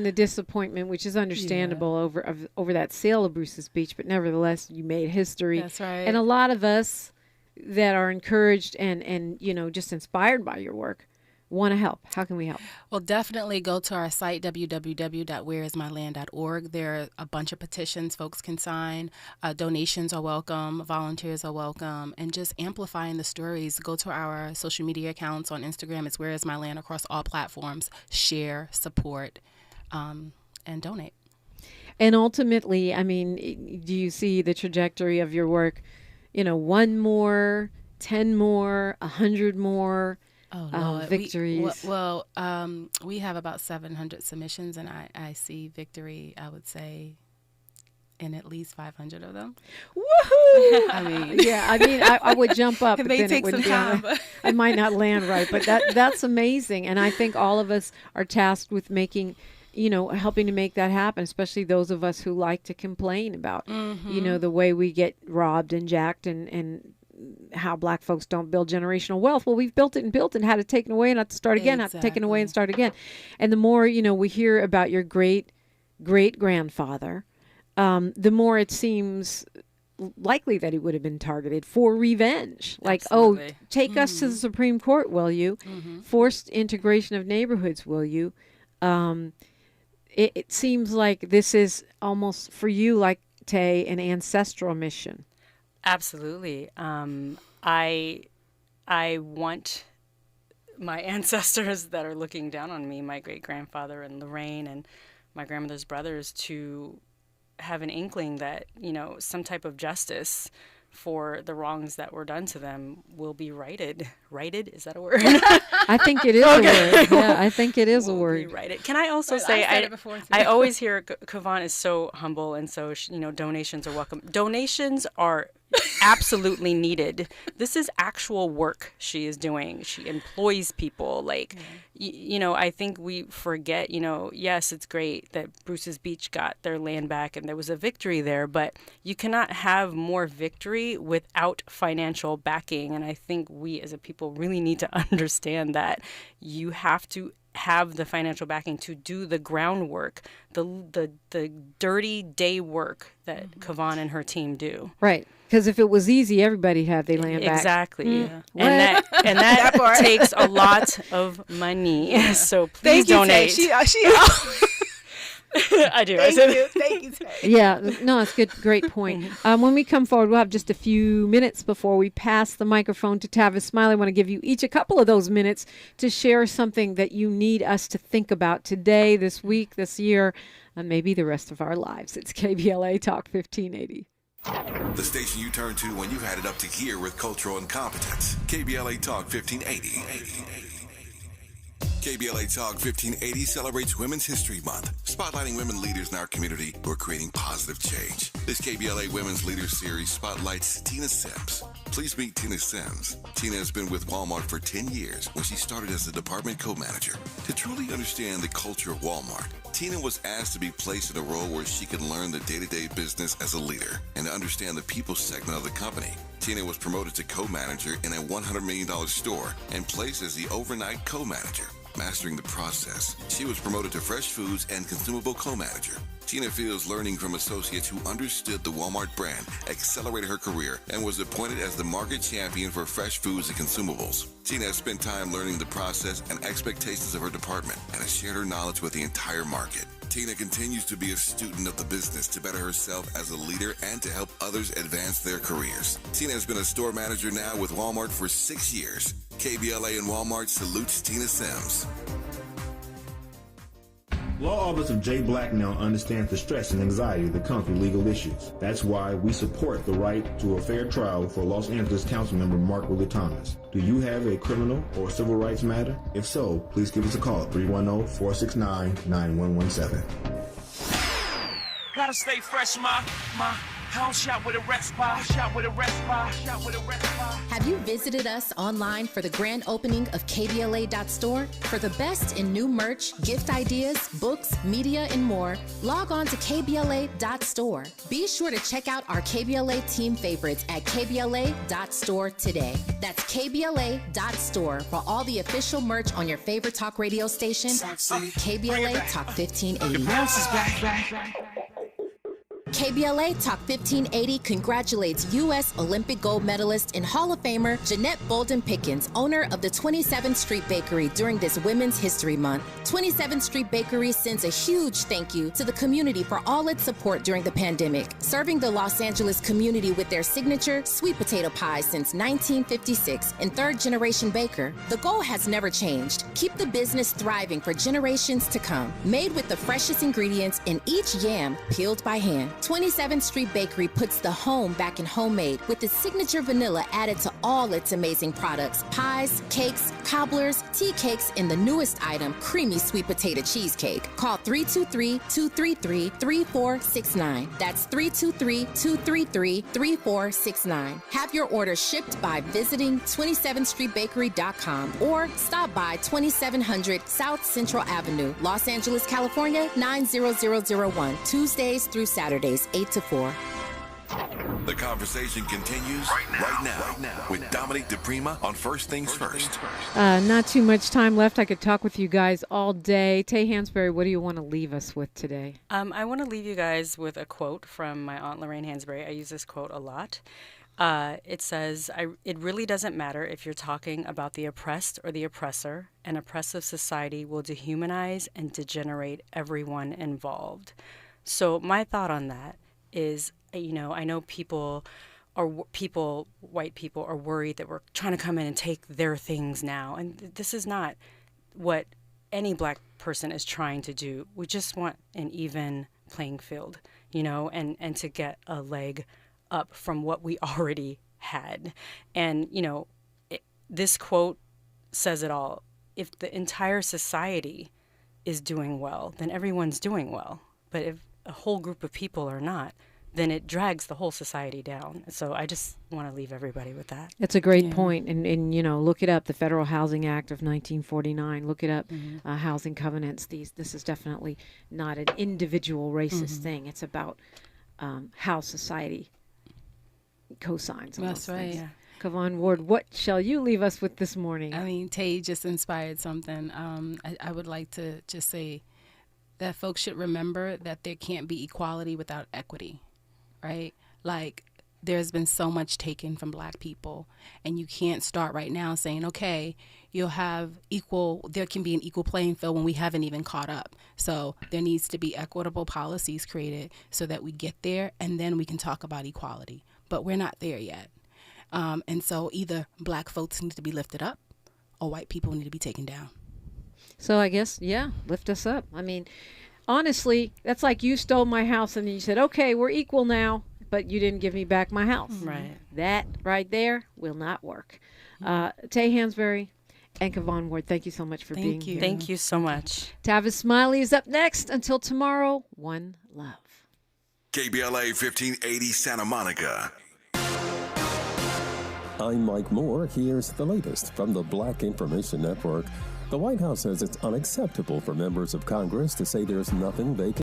[SPEAKER 2] the disappointment, which is understandable over that sale of Bruce's Beach, but nevertheless, you made history.
[SPEAKER 3] That's right.
[SPEAKER 2] And a lot of us that are encouraged and just inspired by your work want to help. How can we help?
[SPEAKER 3] Well, definitely go to our site, www.whereismyland.org. There are a bunch of petitions folks can sign. Donations are welcome. Volunteers are welcome. And just amplifying the stories. Go to our social media accounts on Instagram. It's Where Is My Land across all platforms. Share, support, and donate.
[SPEAKER 2] And ultimately, I mean, do you see the trajectory of your work? 1 more, 10 more, 100 more victories.
[SPEAKER 3] We have about 700 submissions, and I see victory, I would say, in at least 500 of them.
[SPEAKER 2] Woohoo!
[SPEAKER 3] I
[SPEAKER 2] would jump up.
[SPEAKER 3] It may take some time.
[SPEAKER 2] I might not land right, but that's amazing. And I think all of us are tasked with making, helping to make that happen, especially those of us who like to complain about, the way we get robbed and jacked and how Black folks don't build generational wealth. Well, we've built it and had it taken away and had to start again, had to taken away and start again. And the more, we hear about your great-great-grandfather, the more it seems likely that he would have been targeted for revenge. Like,
[SPEAKER 3] Absolutely.
[SPEAKER 2] Take us to the Supreme Court, will you? Forced integration of neighborhoods, will you? It seems like this is almost, for you, like, Taye, an ancestral mission.
[SPEAKER 4] Absolutely. I want my ancestors that are looking down on me, my great-grandfather and Lorraine and my grandmother's brothers, to have an inkling that, some type of justice for the wrongs that were done to them will be righted. Righted? Is that a word?
[SPEAKER 2] I think it is a word. Yeah, I think it is a word.
[SPEAKER 4] Righted. Can I also say, I always hear Kavon is so humble, and so, donations are welcome. Donations are absolutely needed. This is actual work she is doing. She employs people. Like, I think we forget, yes, it's great that Bruce's Beach got their land back and there was a victory there, but you cannot have more victory without financial backing. And I think we as a people really need to understand that you have to have the financial backing to do the groundwork, the dirty day work that Kavon and her team do.
[SPEAKER 2] Right. Because if it was easy, everybody'd have their land back.
[SPEAKER 4] Exactly. Yeah. And that takes a lot of money. Yeah. So please donate.
[SPEAKER 3] She
[SPEAKER 4] I do.
[SPEAKER 3] Thank you, Taye.
[SPEAKER 2] Yeah, no, it's good. Great point. When we come forward, we'll have just a few minutes before we pass the microphone to Tavis Smiley. I want to give you each a couple of those minutes to share something that you need us to think about today, this week, this year, and maybe the rest of our lives. It's KBLA Talk 1580.
[SPEAKER 5] The station you turn to when you've had it up to here with cultural incompetence. KBLA Talk 1580. KBLA Talk 1580 celebrates Women's History Month, spotlighting women leaders in our community who are creating positive change. This KBLA Women's Leaders Series spotlights Tina Sims. Please meet Tina Sims. Tina has been with Walmart for 10 years when she started as the department co-manager. To truly understand the culture of Walmart, Tina was asked to be placed in a role where she could learn the day-to-day business as a leader and to understand the people segment of the company. Tina was promoted to co-manager in a $100 million store and placed as the overnight co-manager. Mastering the process, she was promoted to fresh foods and consumable co-manager. Tina feels learning from associates who understood the Walmart brand accelerated her career and was appointed as the market champion for fresh foods and consumables. Tina has spent time learning the process and expectations of her department and has shared her knowledge with the entire market. Tina continues to be a student of the business to better herself as a leader and to help others advance their careers. Tina has been a store manager now with Walmart for 6 years. KBLA and Walmart salutes Tina Sims.
[SPEAKER 20] Law Office of Jay Blacknell understands the stress and anxiety that comes with legal issues. That's why we support the right to a fair trial for Los Angeles Councilmember Mark Willie Thomas. Do you have a criminal or civil rights matter? If so, please give us a call at 310-469-9117.
[SPEAKER 21] Gotta stay fresh, ma. Home shot with a rest bar, shot with a rest bar, shot with a rest bar.
[SPEAKER 6] Have you visited us online for the grand opening of KBLA.store? For the best in new merch, gift ideas, books, media, and more, log on to KBLA.store. Be sure to check out our KBLA team favorites at KBLA.store today. That's KBLA.store for all the official merch on your favorite talk radio station, KBLA Talk 1580. KBLA Talk 1580 congratulates U.S. Olympic gold medalist and Hall of Famer Jeanette Bolden Pickens, owner of the 27th Street Bakery, during this Women's History Month. 27th Street Bakery sends a huge thank you to the community for all its support during the pandemic, serving the Los Angeles community with their signature sweet potato pie since 1956 and third-generation baker. The goal has never changed. Keep the business thriving for generations to come. Made with the freshest ingredients and each yam peeled by hand. 27th Street Bakery puts the home back in homemade with its signature vanilla added to all its amazing products. Pies, cakes, cobblers, tea cakes, and the newest item, creamy sweet potato cheesecake. Call 323-233-3469. That's 323-233-3469. Have your order shipped by visiting 27thstreetbakery.com or stop by 2700 South Central Avenue, Los Angeles, California, 90001, Tuesdays through Saturdays, 8 to 4.
[SPEAKER 5] The conversation continues right now with Dominique DiPrima on First Things First.
[SPEAKER 2] Not too much time left. I could talk with you guys all day. Taye Hansberry, what do you want to leave us with today?
[SPEAKER 4] I want to leave you guys with a quote from my aunt Lorraine Hansberry. I use this quote a lot. It says, it really doesn't matter if you're talking about the oppressed or the oppressor. An oppressive society will dehumanize and degenerate everyone involved. So my thought on that is, I know white people are worried that we're trying to come in and take their things now. And this is not what any black person is trying to do. We just want an even playing field, and to get a leg up from what we already had. And, this quote says it all. If the entire society is doing well, then everyone's doing well. But if a whole group of people are not, then it drags the whole society down. So I just want to leave everybody with that.
[SPEAKER 2] That's a great point. And look it up, the Federal Housing Act of 1949. Look it up, housing covenants. This is definitely not an individual racist thing. It's about how society cosigns on those things. Yeah. Kavon Ward, what shall you leave us with this morning?
[SPEAKER 3] I mean, Taye just inspired something. I would like to just say that folks should remember that there can't be equality without equity, right? Like, there's been so much taken from black people, and you can't start right now saying, okay, there can be an equal playing field when we haven't even caught up. So there needs to be equitable policies created so that we get there, and then we can talk about equality. But we're not there yet. And so either black folks need to be lifted up or white people need to be taken down.
[SPEAKER 2] So I guess, lift us up. I mean, honestly, that's like you stole my house and then you said, okay, we're equal now, but you didn't give me back my house.
[SPEAKER 4] Right.
[SPEAKER 2] That right there will not work. Taye Hansberry and Kavon Ward, thank you so much for being here.
[SPEAKER 4] Thank you so much.
[SPEAKER 2] Tavis Smiley is up next. Until tomorrow, one love.
[SPEAKER 5] KBLA 1580 Santa Monica.
[SPEAKER 9] I'm Mike Moore. Here's the latest from the Black Information Network. The White House says it's unacceptable for members of Congress to say there's nothing they can